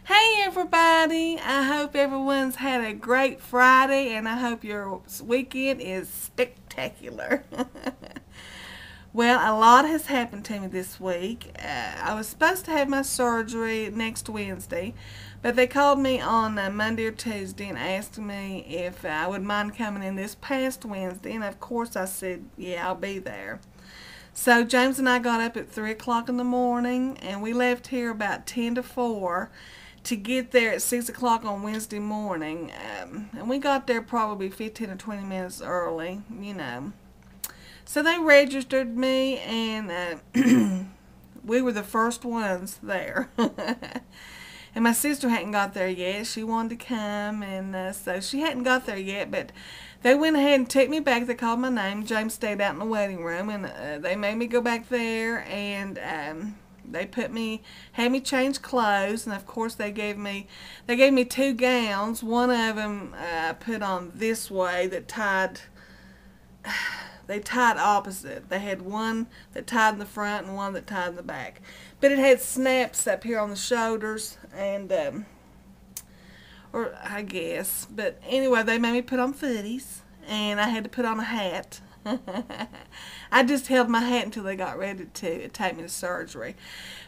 Hey everybody, I hope everyone's had a great Friday and I hope your weekend is spectacular. Well, a lot has happened to me this week. I was supposed to have my surgery next Wednesday, but they called me on Monday or Tuesday and asked me if I would mind coming in this past Wednesday, and of course I said, yeah, I'll be there. So James and I got up at 3 o'clock in the morning and we left here about 10 to 4 to get there at 6 o'clock on Wednesday morning. And we got there probably 15 or 20 minutes early. So they registered me and we were the first ones there. And my sister hadn't got there yet. She wanted to come, and so she hadn't got there yet, but they went ahead and took me back. They called my name. James stayed out in the waiting room, and they made me go back there, and they had me change clothes, and of course they gave me two gowns. One of them I put on this way that they tied opposite. They had one that tied in the front and one that tied in the back. But it had snaps up here on the shoulders and, or I guess. But anyway, they made me put on footies and I had to put on a hat. I just held my hat until they got ready to take me to surgery.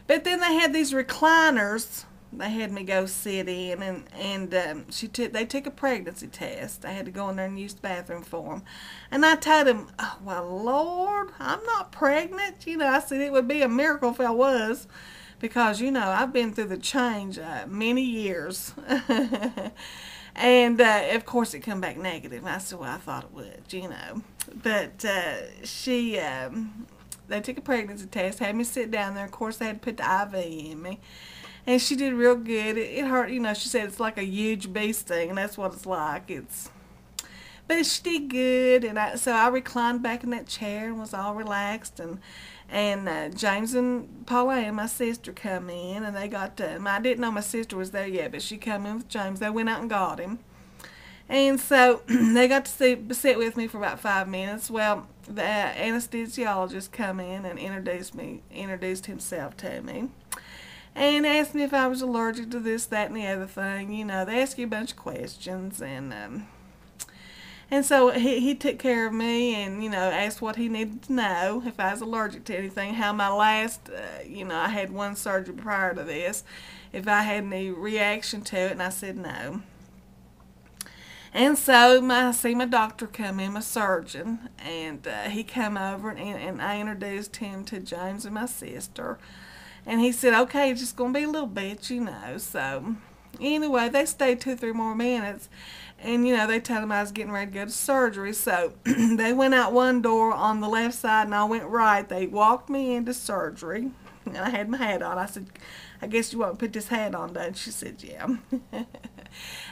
But then they had these recliners they had me go sit in, and they took a pregnancy test. I had to go in there and use the bathroom for them. And I told them, oh, well, Lord, I'm not pregnant. I said it would be a miracle if I was, because, I've been through the change many years. And, of course, it come back negative. I said, well, I thought it would. But they took a pregnancy test, had me sit down there. Of course, they had to put the IV in me. And she did real good. It hurt, she said it's like a huge bee sting, and that's what it's like. But she did good, and so I reclined back in that chair and was all relaxed, and James and Paula, my sister, come in, and they got I didn't know my sister was there yet, but she come in with James. They went out and got him. And so they got to sit with me for about 5 minutes. Well, the anesthesiologist come in and introduced himself to me. And asked me if I was allergic to this, that, and the other thing. They ask you a bunch of questions. And so he took care of me and, asked what he needed to know, if I was allergic to anything, how my last, I had one surgery prior to this, if I had any reaction to it, and I said no. And so I see my doctor come in, my surgeon, and he come over and I introduced him to James and my sister. And he said, okay, it's just going to be a little bit, So, anyway, they stayed 2 or 3 more minutes. And, they told him I was getting ready to go to surgery. So, they went out one door on the left side and I went right. They walked me into surgery. And I had my hat on. I said, I guess you want to put this hat on, don't you? She said, yeah.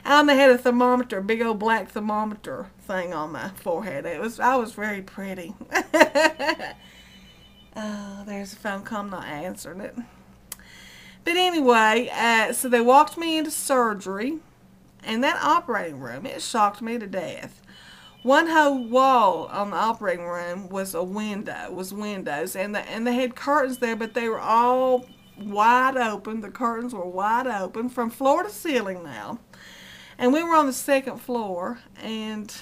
And they had a thermometer, a big old black thermometer thing on my forehead. I was very pretty. Oh, there's a phone call. I'm not answering it. But anyway, so they walked me into surgery, and that operating room, it shocked me to death. One whole wall on the operating room was windows, and they had curtains there, but they were all wide open. The curtains were wide open from floor to ceiling now. And we were on the 2nd floor, and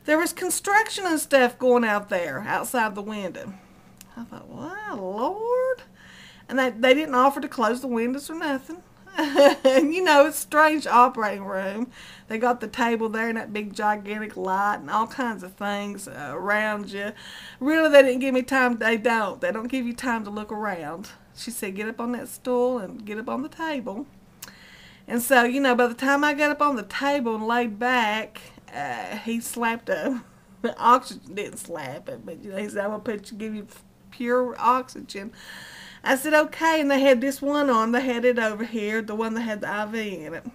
there was construction and stuff going out there outside the window. I thought, wow, Lord. And they didn't offer to close the windows or nothing. And, it's a strange operating room. They got the table there and that big gigantic light and all kinds of things around you. Really, they didn't give me time. They don't give you time to look around. She said, get up on that stool and get up on the table. And so, by the time I got up on the table and laid back, he slapped the oxygen. Didn't slap it, but, he said, I'm going to give you pure oxygen. I said, okay, and they had this one on. They had it over here, the one that had the IV in it.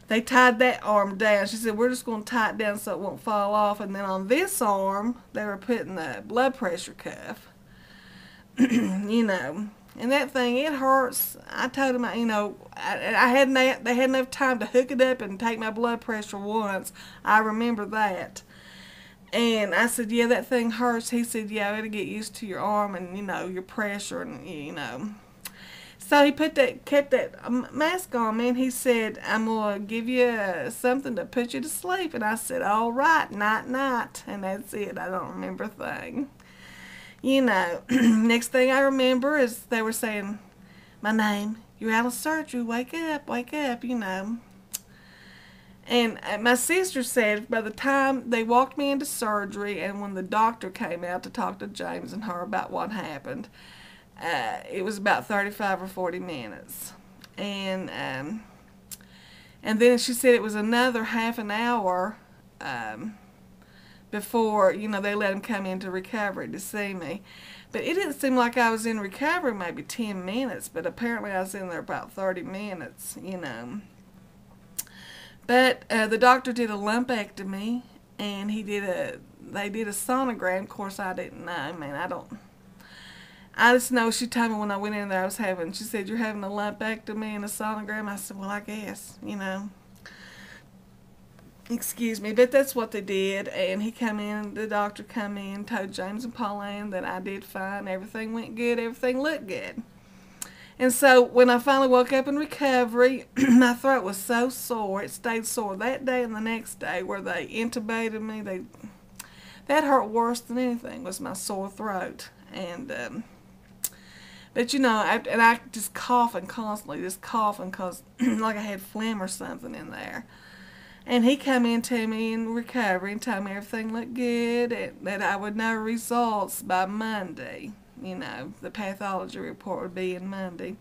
They tied that arm down. She said, we're just going to tie it down so it won't fall off. And then on this arm, they were putting the blood pressure cuff. And that thing, it hurts. I told them, they had enough time to hook it up and take my blood pressure once. I remember that. And I said, yeah, that thing hurts. He said, yeah, it'll get used to your arm and, your pressure and, So he kept that mask on me, and he said, "I'm gonna give you something to put you to sleep." And I said, "All right, night night," and that's it. I don't remember a thing. Next thing I remember is they were saying my name. "You're out of surgery. Wake up, wake up." And my sister said by the time they walked me into surgery, and when the doctor came out to talk to James and her about what happened, it was about 35 or 40 minutes. And then she said it was another half an hour before, they let him come into recovery to see me. But it didn't seem like I was in recovery maybe 10 minutes, but apparently I was in there about 30 minutes. But the doctor did a lumpectomy, and they did a sonogram. Of course, I didn't know. I just know she told me when I went in there she said, "You're having a lumpectomy and a sonogram." I said, "Well, I guess, Excuse me, but that's what they did. And the doctor come in, told James and Pauline that I did fine, everything went good, everything looked good. And so when I finally woke up in recovery, my throat was so sore, it stayed sore that day and the next day where they intubated me. That hurt worse than anything was my sore throat. But I just coughing constantly, just coughing because like I had phlegm or something in there. And he come in to me in recovery and told me everything looked good and that I would know results by Monday. The pathology report would be in Monday.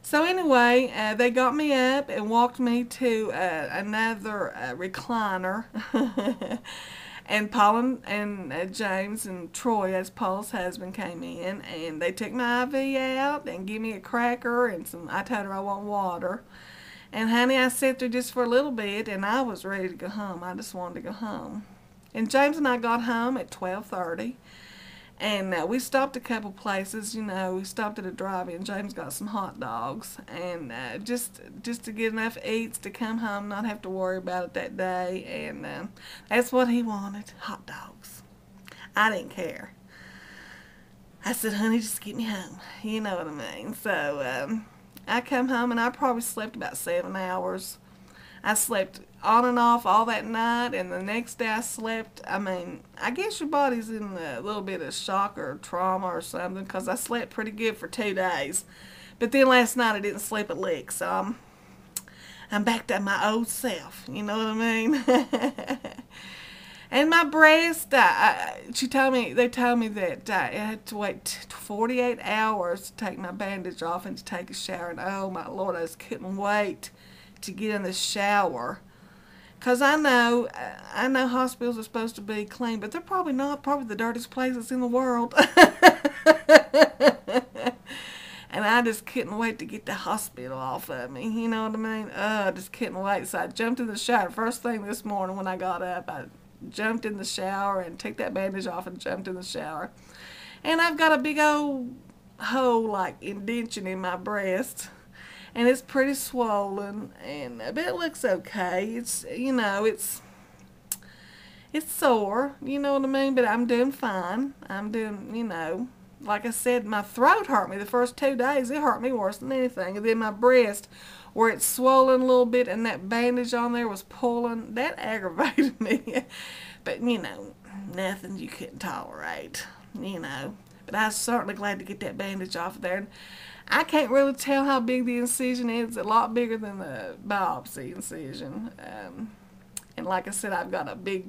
So anyway, they got me up and walked me to another recliner. And Paul and James and Troy, as Paul's husband, came in, and they took my IV out and gave me a cracker and I told her I want water. And honey, I sat there just for a little bit, and I was ready to go home. I just wanted to go home. And James and I got home at 12:30, and we stopped a couple places. We stopped at a drive-in. James got some hot dogs, and just to get enough eats to come home, not have to worry about it that day. And that's what he wanted, hot dogs. I didn't care. I said, "Honey, just get me home." You know what I mean? So I come home, and I probably slept about 7 hours. I slept on and off all that night, and the next day I slept. I guess your body's in a little bit of shock or trauma or something, because I slept pretty good for 2 days. But then last night I didn't sleep a lick, so I'm back to my old self. You know what I mean? And my breast, they told me that I had to wait 48 hours to take my bandage off and to take a shower. And oh my Lord, I just couldn't wait to get in the shower. Because I know hospitals are supposed to be clean, but they're probably not. Probably the dirtiest places in the world. And I just couldn't wait to get the hospital off of me. You know what I mean? I just couldn't wait. So I jumped in the shower. First thing this morning when I got up, I jumped in the shower and took that bandage off and jumped in the shower. And I've got a big old hole, like indention in my breast. And it's pretty swollen, but it looks okay. It's sore, you know what I mean? But I'm doing fine. I'm doing, like I said, my throat hurt me the first 2 days. It hurt me worse than anything. And then my breast, where it's swollen a little bit and that bandage on there was pulling, that aggravated me. But, nothing you couldn't tolerate, But I was certainly glad to get that bandage off of there. And I can't really tell how big the incision is. It's a lot bigger than the biopsy incision. And like I said, I've got a big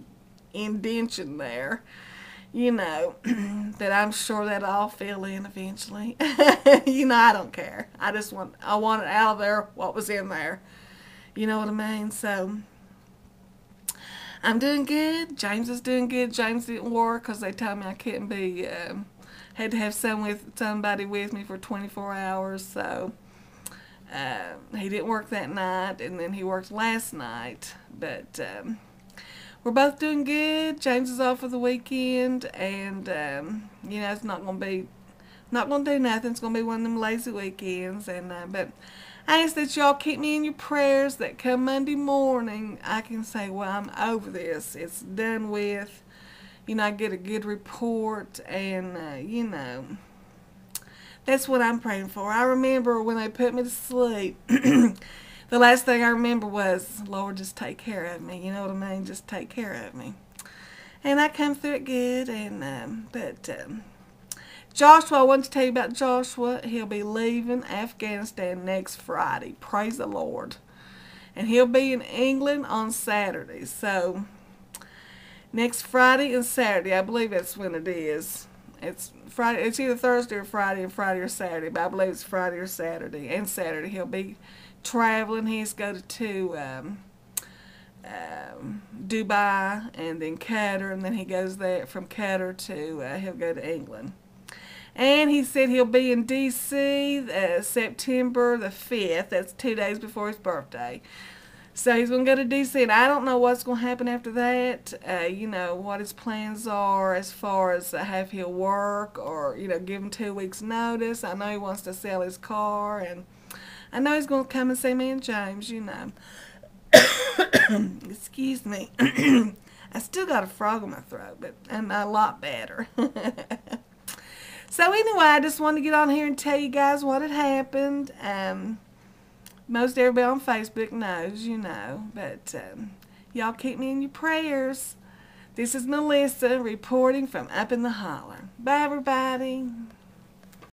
indention there, that I'm sure that I'll fill in eventually. I don't care. I want it out of there, what was in there. You know what I mean? So I'm doing good. James is doing good. James didn't work because they told me I couldn't be, had to have somebody with me for 24 hours. So he didn't work that night, and then he worked last night. But we're both doing good. James is off for the weekend, and it's not going to do nothing. It's going to be one of them lazy weekends. But I ask that y'all keep me in your prayers, that come Monday morning I can say, well, I'm over this. It's done with. I get a good report, and That's what I'm praying for. I remember when they put me to sleep, the last thing I remember was, Lord, just take care of me. You know what I mean? Just take care of me. And I come through it good. But Joshua, I want to tell you about Joshua. He'll be leaving Afghanistan next Friday. Praise the Lord. And he'll be in England on Saturday. So next Friday and Saturday, I believe that's when it is. It's Friday. It's either Thursday or Friday, and Friday or Saturday. But I believe it's Friday or Saturday. And Saturday he'll be traveling. He's going to Dubai and then Qatar, and then he goes there from Qatar to he'll go to England. And he said he'll be in D.C. September the 5th. That's 2 days before his birthday. So he's going to go to D.C. and I don't know what's going to happen after that. You know, what his plans are as far as how he'll work or, you know, give him 2 weeks notice. I know he wants to sell his car, and I know he's going to come and see me and James, you know. Excuse me. I still got a frog in my throat, but I'm a lot better. So anyway, I just wanted to get on here and tell you guys what had happened. Most everybody on Facebook knows, you know, but y'all keep me in your prayers. This is Melissa reporting from up in the holler. Bye, everybody.